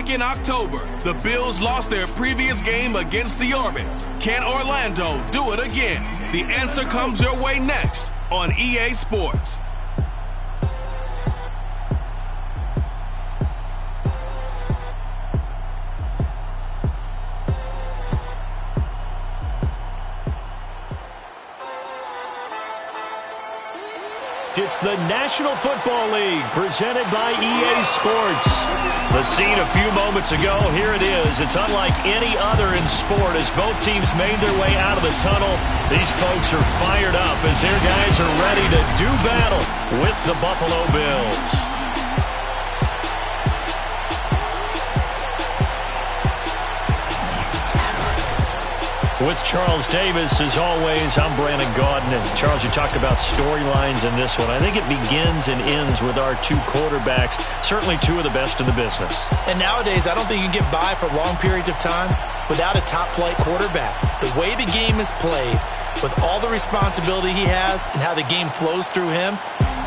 Back in October, the Bills lost their previous game against the Orbits. Can Orlando do it again? The answer comes your way next on EA Sports. It's the National Football League presented by EA Sports. The scene a few moments ago, here it is. It's unlike any other in sport as both teams made their way out of the tunnel. These folks are fired up as their guys are ready to do battle with the Buffalo Bills. With Charles Davis, as always, I'm Brandon Gaudin. And Charles, you talked about storylines in this one. I think it begins and ends with our two quarterbacks, certainly two of the best in the business. And nowadays, I don't think you can get by for long periods of time without a top-flight quarterback. The way the game is played, with all the responsibility he has and how the game flows through him,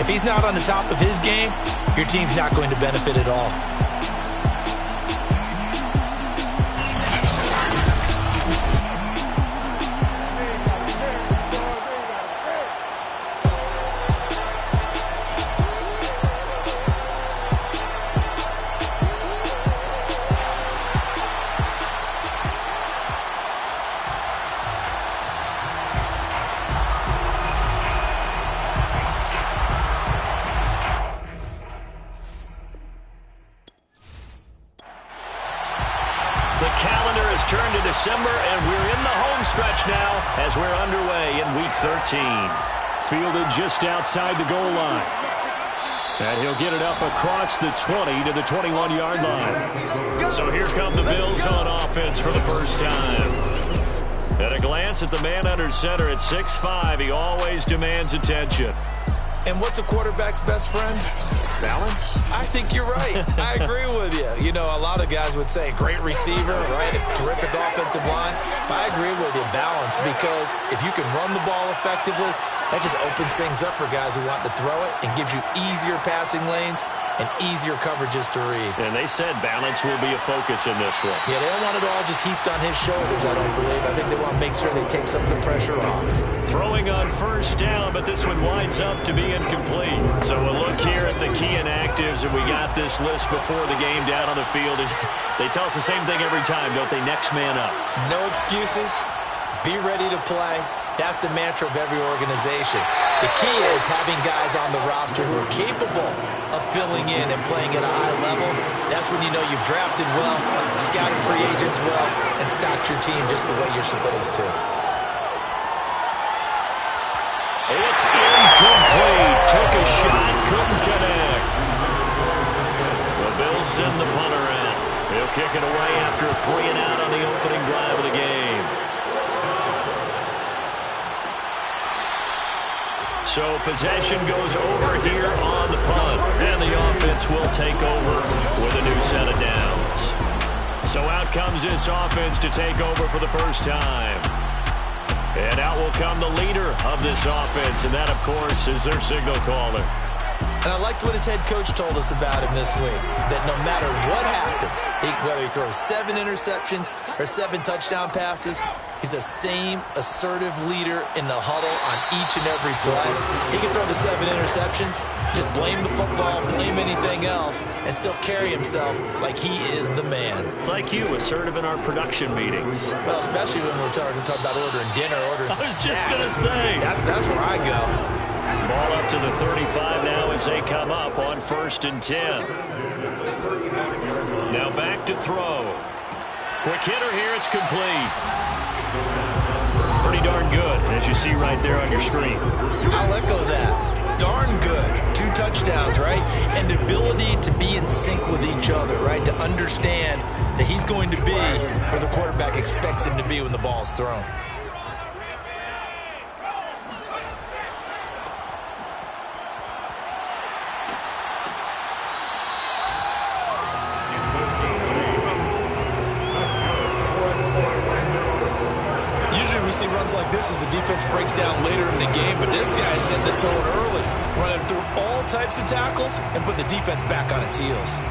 if he's not on the top of his game, your team's not going to benefit at all. December, and we're in the home stretch now as we're underway in Week 13. Fielded just outside the goal line. And he'll get it up across the 20 to the 21-yard line. So here come the Bills on offense for the first time. At a glance at the man under center at 6'5", he always demands attention. And what's a quarterback's best friend? Balance? I think you're right. I agree with you. You know, a lot of guys would say great receiver, right? A terrific offensive line. But I agree with you, balance, because if you can run the ball effectively, that just opens things up for guys who want to throw it and gives you easier passing lanes and easier coverages to read. And they said balance will be a focus in this one. Yeah, they don't want it all just heaped on his shoulders, I don't believe. I think they want to make sure they take some of the pressure off. Throwing on first down, but this one winds up to be incomplete. So we'll look here at the key inactives, and we got this list before the game down on the field. And they tell us the same thing every time, don't they? Next man up. No excuses. Be ready to play. That's the mantra of every organization. The key is having guys on the roster who are capable of filling in and playing at a high level. That's when you know you've drafted well, scouted free agents well, and stocked your team just the way you're supposed to. It's incomplete. Took a shot, couldn't connect. The Bills send the punter out. He'll kick it away after a 3-and-out on the opening drive of the game. So possession goes over here on the punt, and the offense will take over with a new set of downs. So out comes this offense to take over for the first time. And out will come the leader of this offense, and that, of course, is their signal caller. And I liked what his head coach told us about him this week, that no matter what happens, whether he throws 7 interceptions or 7 touchdown passes, he's the same assertive leader in the huddle on each and every play. He can throw the 7 interceptions, just blame the football, blame anything else, and still carry himself like he is the man. It's like you, assertive in our production meetings. Well, especially when we're talking about ordering dinner, ordering some snacks. I was just going to say. That's where I go. Ball up to the 35 now as they come up on 1st and 10. Now back to throw. Quick hitter here, it's complete. Pretty darn good, as you see right there on your screen. I'll echo that. Darn good. 2 touchdowns, right? And the ability to be in sync with each other, right? To understand that he's going to be where the quarterback expects him to be when the ball is thrown. We see runs like this as the defense breaks down later in the game, but this guy set the tone early, running through all types of tackles and put the defense back on its heels.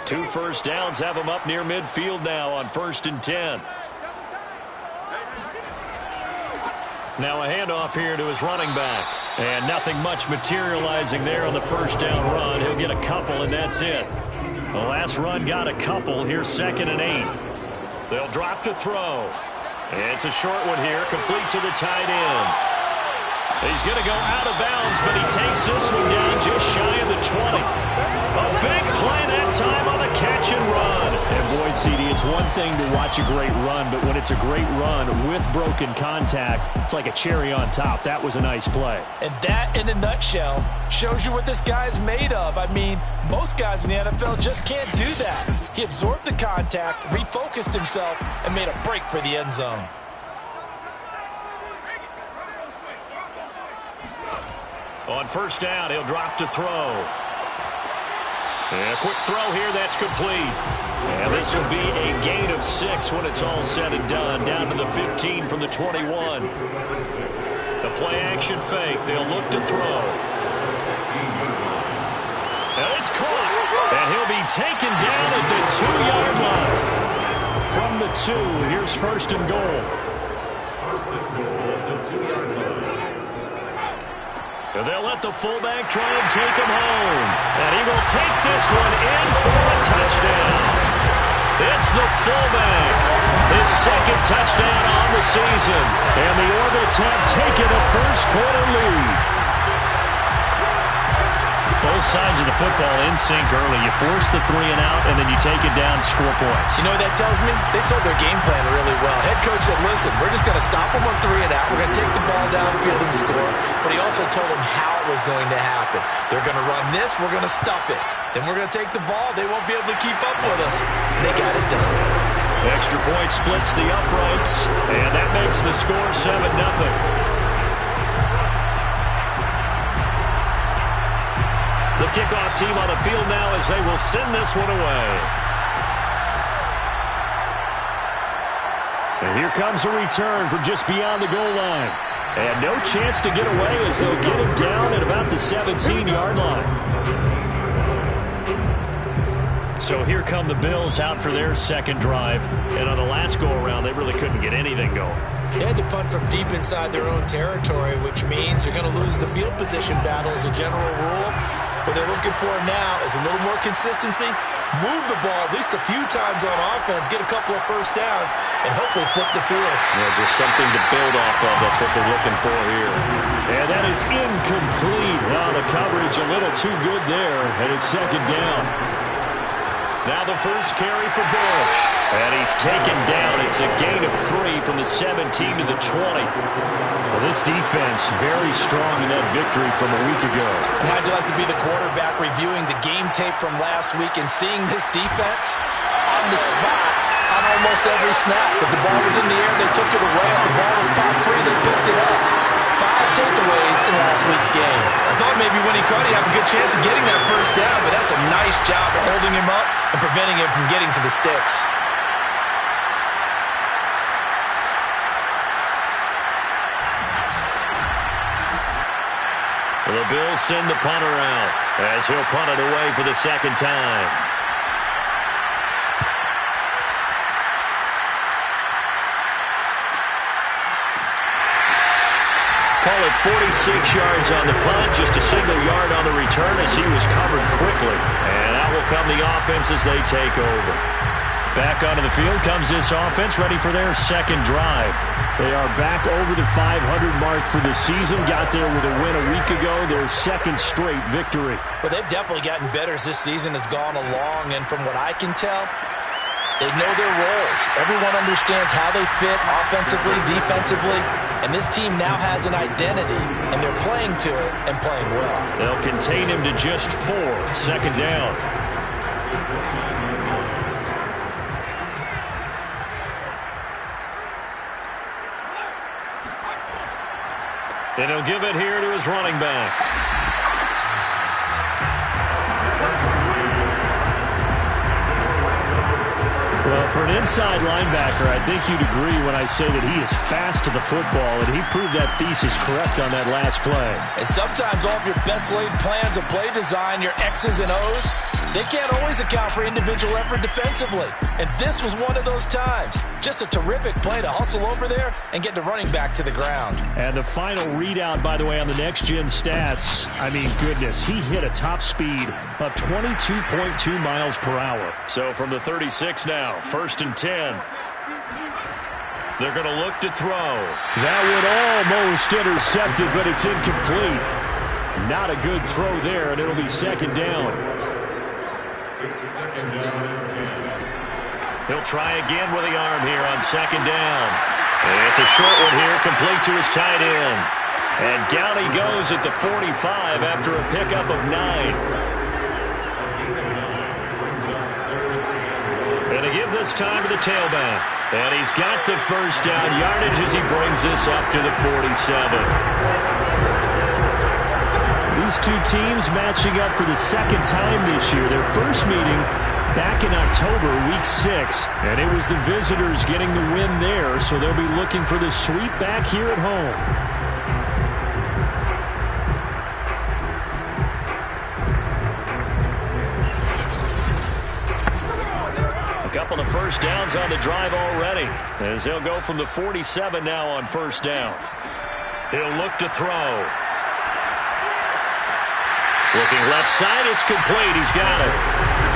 2 first downs have him up near midfield now on 1st and 10. Now a handoff here to his running back. And nothing much materializing there on the first down run. He'll get a couple, and that's it. The last run got a couple. Here's 2nd and 8. They'll drop to throw. It's a short one here, complete to the tight end. He's going to go out of bounds, but he takes this one down just shy of the 20. A big play that time on the catch and run. And boy, CD, it's one thing to watch a great run, but when it's a great run with broken contact, it's like a cherry on top. That was a nice play. And that, in a nutshell, shows you what this guy's made of. I mean, most guys in the NFL just can't do that. He absorbed the contact, refocused himself, and made a break for the end zone. On first down, he'll drop to throw. And a quick throw here, that's complete. And this will be a gain of 6 when it's all said and done. Down to the 15 from the 21. The play-action fake. They'll look to throw. And it's caught. And he'll be taken down at the 2-yard line. From the 2, here's 1st and goal. 1st and goal at the 2-yard line. And they'll let the fullback try and take him home. And he will take this one in for a touchdown. It's the fullback. His 2nd touchdown on the season. And the Orbits have taken a first-quarter lead. Both sides of the football in sync early. You force the 3 and out, and then you take it down, score points. You know what that tells me? They sold their game plan really well. Head coach said, listen, we're just going to stop them on 3 and out. We're going to take the ball downfield and score. But he also told them how it was going to happen. They're going to run this. We're going to stuff it. Then we're going to take the ball. They won't be able to keep up with us. And they got it done. Extra point splits the uprights, and that makes the score 7-0. The kickoff team on the field now as they will send this one away. And here comes a return from just beyond the goal line. And no chance to get away as they'll get him down at about the 17-yard line. So here come the Bills out for their 2nd drive. And on the last go-around, they really couldn't get anything going. They had to punt from deep inside their own territory, which means you're going to lose the field position battle as a general rule. What they're looking for now is a little more consistency, move the ball at least a few times on offense, get a couple of first downs, and hopefully flip the field. Yeah, just something to build off of. That's what they're looking for here. And that is incomplete. Now the coverage a little too good there, and it's 2nd down. Now the first carry for Bush. And he's taken down. It's a gain of 3 from the 17 to the 20. Well, this defense very strong in that victory from a week ago. And how'd you like to be the quarterback reviewing the game tape from last week and seeing this defense on the spot on almost every snap? If the ball was in the air, they took it away. If the ball was popped free, they picked it up. 5 takeaways in last week's game. I thought maybe when he caught it, he'd have a good chance of getting that first down, but that's a nice job of holding him up and preventing him from getting to the sticks. The Bills send the punter out as he'll punt it away for the 2nd time. Call it 46 yards on the punt, just a single yard on the return as he was covered quickly. And out will come the offense as they take over. Back onto the field comes this offense, ready for their 2nd drive. They are back over the 500 mark for the season. Got there with a win a week ago, their 2nd straight victory. Well, they've definitely gotten better as this season has gone along, and from what I can tell, they know their roles. Everyone understands how they fit offensively, defensively, and this team now has an identity, and they're playing to it and playing well. They'll contain him to just 4, 2nd down. And he'll give it here to his running back. Well, for an inside linebacker, I think you'd agree when I say that he is fast to the football, and he proved that thesis correct on that last play. And sometimes all of your best laid plans of play design, your X's and O's, They can't always account for individual effort defensively, and this was one of those times. Just a terrific play to hustle over there and get the running back to the ground. And the final readout, by the way, on the next-gen stats, I mean, goodness, he hit a top speed of 22.2 miles per hour. So from the 36 now, 1st and 10. They're going to look to throw. That would almost intercept it, but it's incomplete. Not a good throw there, and it'll be 2nd down. He'll try again with the arm here on 2nd down. And it's a short one here, complete to his tight end. And down he goes at the 45 after a pickup of 9. And to give this time to the tailback. And he's got the 1st down yardage as he brings this up to the 47. These two teams matching up for the 2nd time this year. Their first meeting back in October, week 6. And it was the visitors getting the win there, so they'll be looking for the sweep back here at home. A couple of 1st downs on the drive already, as they'll go from the 47 now on 1st down. He'll look to throw. Looking left side, it's complete. He's got it.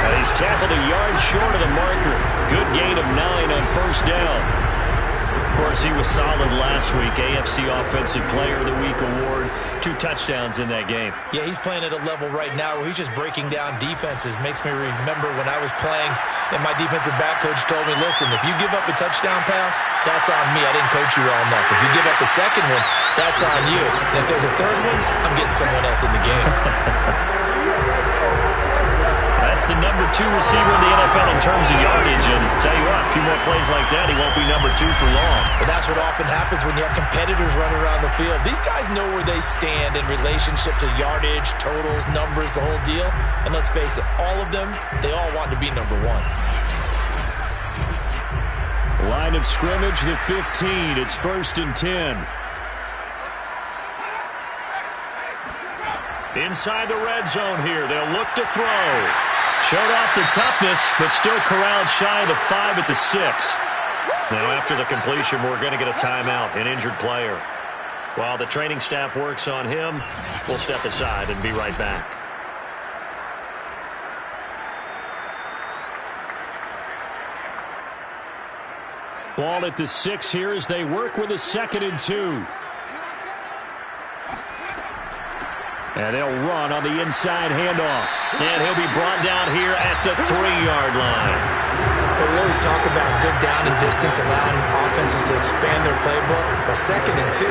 And he's tackled a yard short of the marker. Good gain of 9 on 1st down. Of course, he was solid last week. AFC Offensive Player of the Week award. 2 touchdowns in that game. Yeah, he's playing at a level right now where he's just breaking down defenses. Makes me remember when I was playing and my defensive back coach told me, listen, if you give up a touchdown pass, that's on me. I didn't coach you well enough. If you give up a 2nd one, that's on you. And if there's a 3rd one, I'm getting someone else in the game. That's the number 2 receiver in the NFL in terms of yardage. And tell you what, a few more plays like that, he won't be number 2 for long. Well, that's what often happens when you have competitors running around the field. These guys know where they stand in relationship to yardage, totals, numbers, the whole deal. And let's face it, all of them, they all want to be number 1. Line of scrimmage, the 15. It's 1st and 10. Inside the red zone here, they'll look to throw. Showed off the toughness, but still corralled shy of the 5 at the 6. Now after the completion, we're going to get a timeout, an injured player. While the training staff works on him, we'll step aside and be right back. Ball at the 6 here as they work with a 2nd and 2. And they'll run on the inside handoff. And he'll be brought down here at the 3-yard line. Well, we always talk about good down and distance, allowing offenses to expand their playbook. Well, 2nd and 2,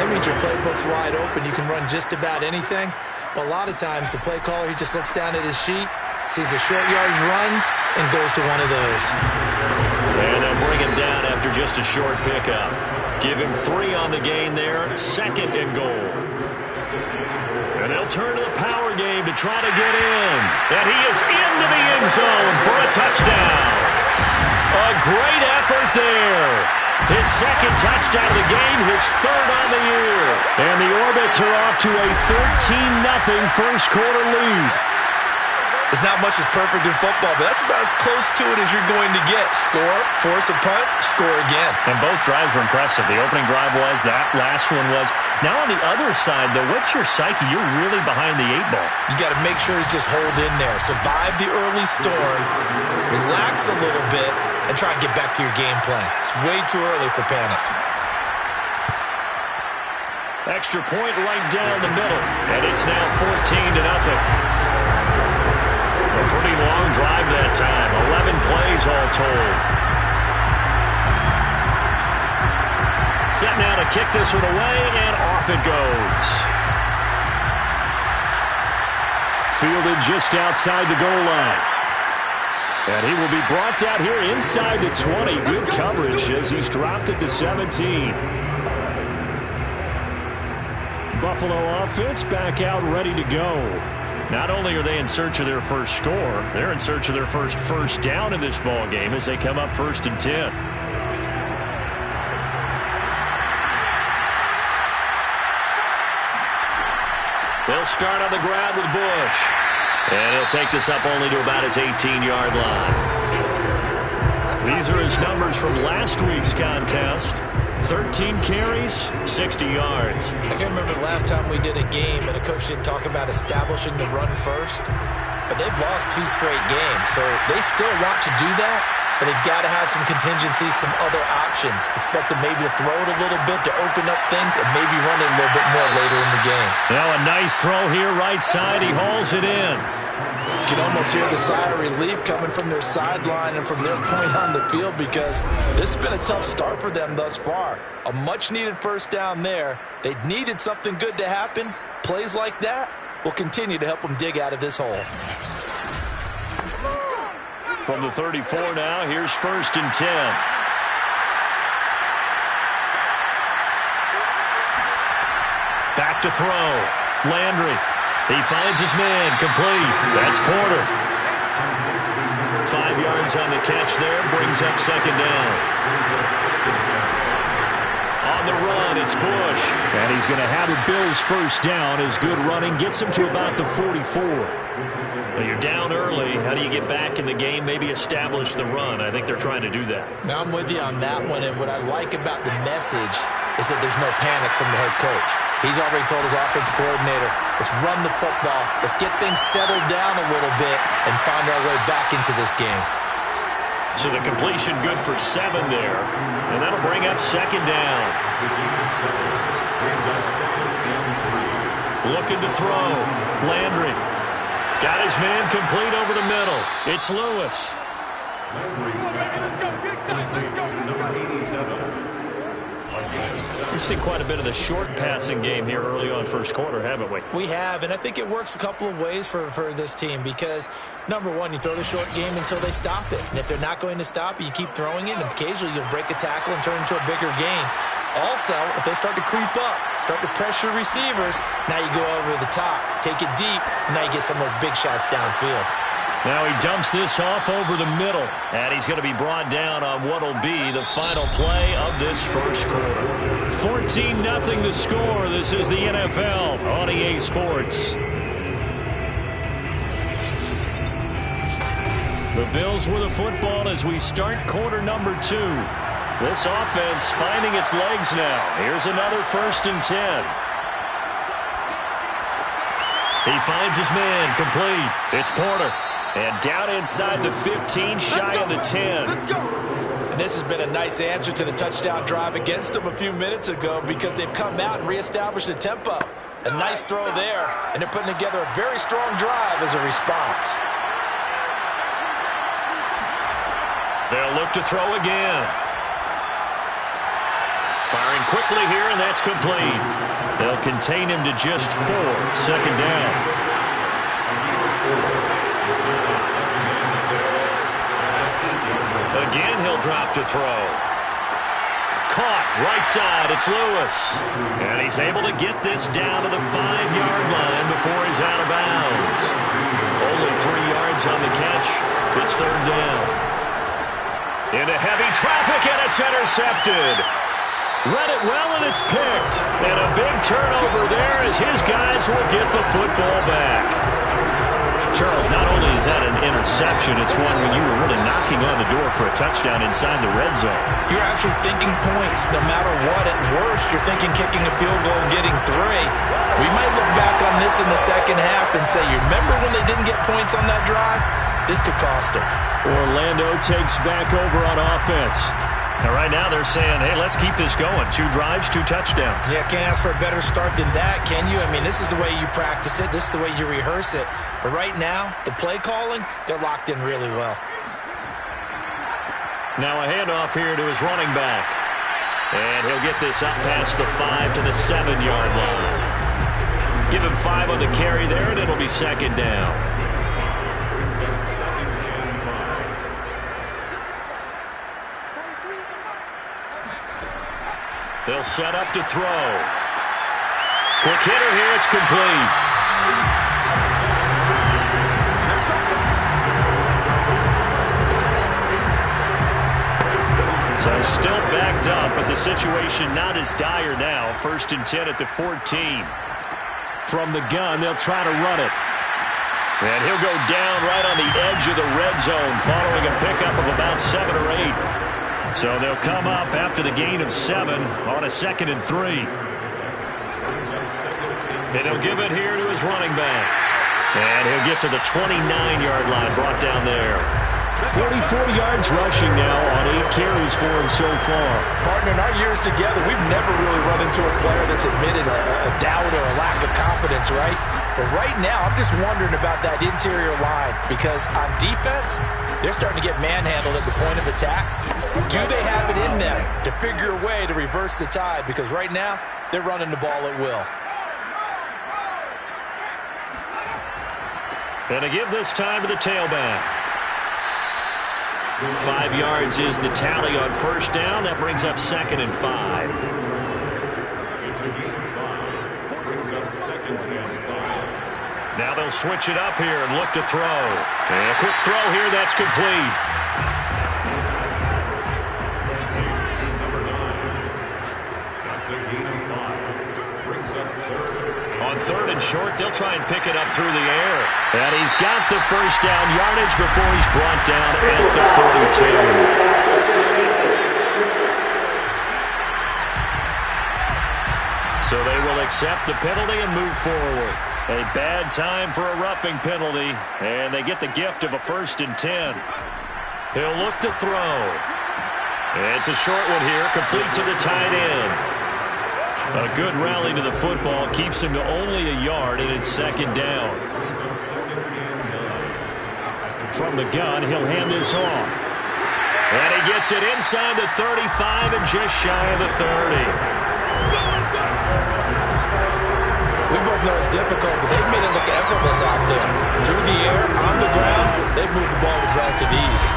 that means your playbook's wide open. You can run just about anything. But a lot of times, the play caller, he just looks down at his sheet, sees the short yardage runs, and goes to one of those. And they'll bring him down after just a short pickup. Give him 3 on the gain there, 2nd and goal. And they'll turn to the power game to try to get in. And he is into the end zone for a touchdown. A great effort there. His 2nd touchdown of the game, his 3rd on the year. And the Orbits are off to a 13-0 first quarter lead. There's not much that's perfect in football, but that's about as close to it as you're going to get. Score, force a punt, score again. And both drives were impressive. The opening drive was, that last one was. Now on the other side, though, what's your psyche? You're really behind the 8 ball. You got to make sure to just hold in there. Survive the early storm, relax a little bit, and try and get back to your game plan. It's way too early for panic. Extra point right down the middle. And it's now 14-0. A pretty long drive that time. 11 plays all told. Set now to kick this one away, and off it goes. Fielded just outside the goal line. And he will be brought down here inside the 20. Good coverage as he's dropped at the 17. Buffalo offense back out ready to go. Not only are they in search of their first score, they're in search of their first down in this ball game as they come up 1st and 10. They'll start on the ground with Bush. And he'll take this up only to about his 18-yard line. These are his numbers from last week's contest. 13 carries, 60 yards. I can remember the last time we did a game and a coach didn't talk about establishing the run first. But they've lost 2 straight games, so they still want to do that, but they've got to have some contingencies, some other options. Expect them maybe to throw it a little bit to open up things and maybe run it a little bit more later in the game. Now a nice throw here, right side. He hauls it in. You can almost hear the sigh of relief coming from their sideline and from their point on the field because this has been a tough start for them thus far. A much-needed first down there. They needed something good to happen. Plays like that will continue to help them dig out of this hole. From the 34 now, here's 1st and 10. Back to throw. Landry. He finds his man, complete. That's Porter. 5 yards on the catch there, brings up 2nd down. On the run, it's Bush. And he's going to have a Bills first down. His good running gets him to about the 44. Well, you're down early. How do you get back in the game, maybe establish the run? I think they're trying to do that. Now, I'm with you on that one, and what I like about the message is that there's no panic from the head coach. He's already told his offensive coordinator, let's run the football, let's get things settled down a little bit and find our way back into this game. So the completion good for 7 there, and that'll bring up 2nd down. Looking to throw. Landry. Got his man complete over the middle. It's Lewis. We've seen quite a bit of the short passing game here early on first quarter, haven't we? We have, and I think it works a couple of ways for this team because, number one, you throw the short game until they stop it. And if they're not going to stop it, you keep throwing it, and occasionally you'll break a tackle and turn into a bigger gain. Also, if they start to creep up, start to pressure receivers, now you go over the top, take it deep, and now you get some of those big shots downfield. Now he dumps this off over the middle, and he's going to be brought down on what will be the final play of this first quarter. 14-0 the score. This is the NFL on EA Sports. The Bills with the football as we start quarter number 2. This offense finding its legs now. Here's another 1st and 10. He finds his man complete. It's Porter. And down inside the 15, shy of the 10. And this has been a nice answer to the touchdown drive against them a few minutes ago because they've come out and reestablished the tempo. A nice throw there, and they're putting together a very strong drive as a response. They'll look to throw again. Firing quickly here, and that's complete. They'll contain him to just 4. 2nd down. Again, he'll drop to throw. Caught, right side, it's Lewis. And he's able to get this down to the 5-yard line before he's out of bounds. Only 3 yards on the catch. It's 3rd down. Into heavy traffic, and it's intercepted. Read it well, and it's picked. And a big turnover there as his guys will get the football back. Charles, not only is that an interception, it's one when you were really knocking on the door for a touchdown inside the red zone. You're actually thinking points no matter what. At worst, you're thinking kicking a field goal and getting 3. We might look back on this in the second half and say, you remember when they didn't get points on that drive? This could cost them. Orlando takes back over on offense. And right now they're saying, hey, let's keep this going. 2 drives, 2 touchdowns. Yeah, can't ask for a better start than that, can you? I mean, this is the way you practice it. This is the way you rehearse it. But right now, the play calling, they're locked in really well. Now a handoff here to his running back. And he'll get this up past the 5 to the 7-yard line. Give him 5 on the carry there, and it'll be 2nd down. They'll set up to throw. Quick hitter here, it's complete. So still backed up, but the situation not as dire now. 1st and 10 at the 14. From the gun, they'll try to run it. And he'll go down right on the edge of the red zone following a pickup of about 7 or 8. So they'll come up after the gain of 7 on a 2nd and 3. And he'll give it here to his running back. And he'll get to the 29-yard line, brought down there. 44 yards rushing now on 8 carries for him so far. Partner, in our years together, we've never really run into a player that's admitted a doubt or a lack of confidence, right? But right now, I'm just wondering about that interior line because on defense, they're starting to get manhandled at the point of attack. Do they have it in them to figure a way to reverse the tide? Because right now, they're running the ball at will. And to give this time to the tailback. 5 yards is the tally on first down. That brings up 2nd and 5. Now they'll switch it up here and look to throw. And a quick throw here, that's complete. On 3rd and short, they'll try and pick it up through the air. And he's got the first down yardage before he's brought down at the 42. So they will accept the penalty and move forward. A bad time for a roughing penalty, and they get the gift of a 1st and 10. He'll look to throw. It's a short one here, complete to the tight end. A good rally to the football keeps him to only a yard, and it's 2nd down. From the gun, he'll hand this off. And he gets it inside the 35 and just shy of the 30. We both know it's difficult, but they've made it look effortless out there. Through the air, on the ground, they've moved the ball with relative ease.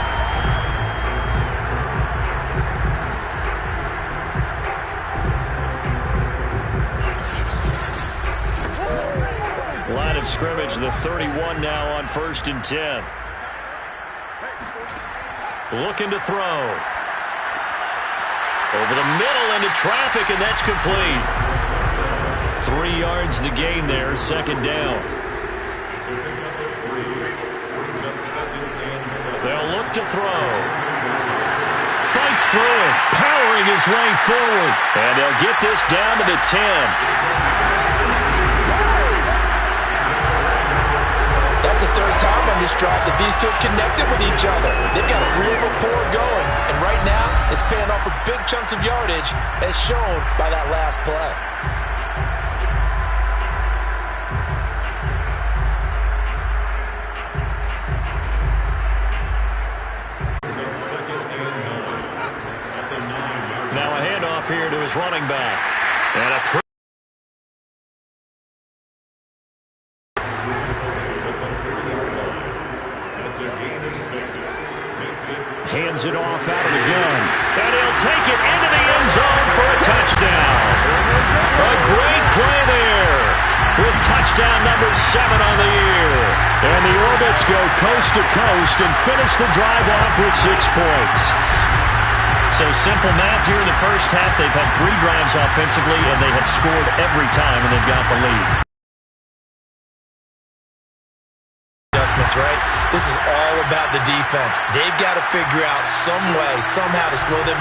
Line of scrimmage, the 31 now on 1st and 10. Looking to throw. Over the middle into traffic, and that's complete. 3 yards the gain there, 2nd down. They'll look to throw. Fights through it, powering his way forward. And they'll get this down to the 10. That's the 3rd time on this drive that these two have connected with each other. They've got a real rapport going. And right now, it's paying off with big chunks of yardage as shown by that last play. Now a handoff here to his running back. And a hands it off out of the gun. And he'll take it into the end zone for a touchdown. A great play there with touchdown number 7 on the year. And the Orbits go coast to coast and finish the drive off with 6 points. So simple math here in the first half. They've had 3 drives offensively, and they have scored every time, and they've got the lead. Right? This is all about the defense. They've got to figure out some way, somehow to slow them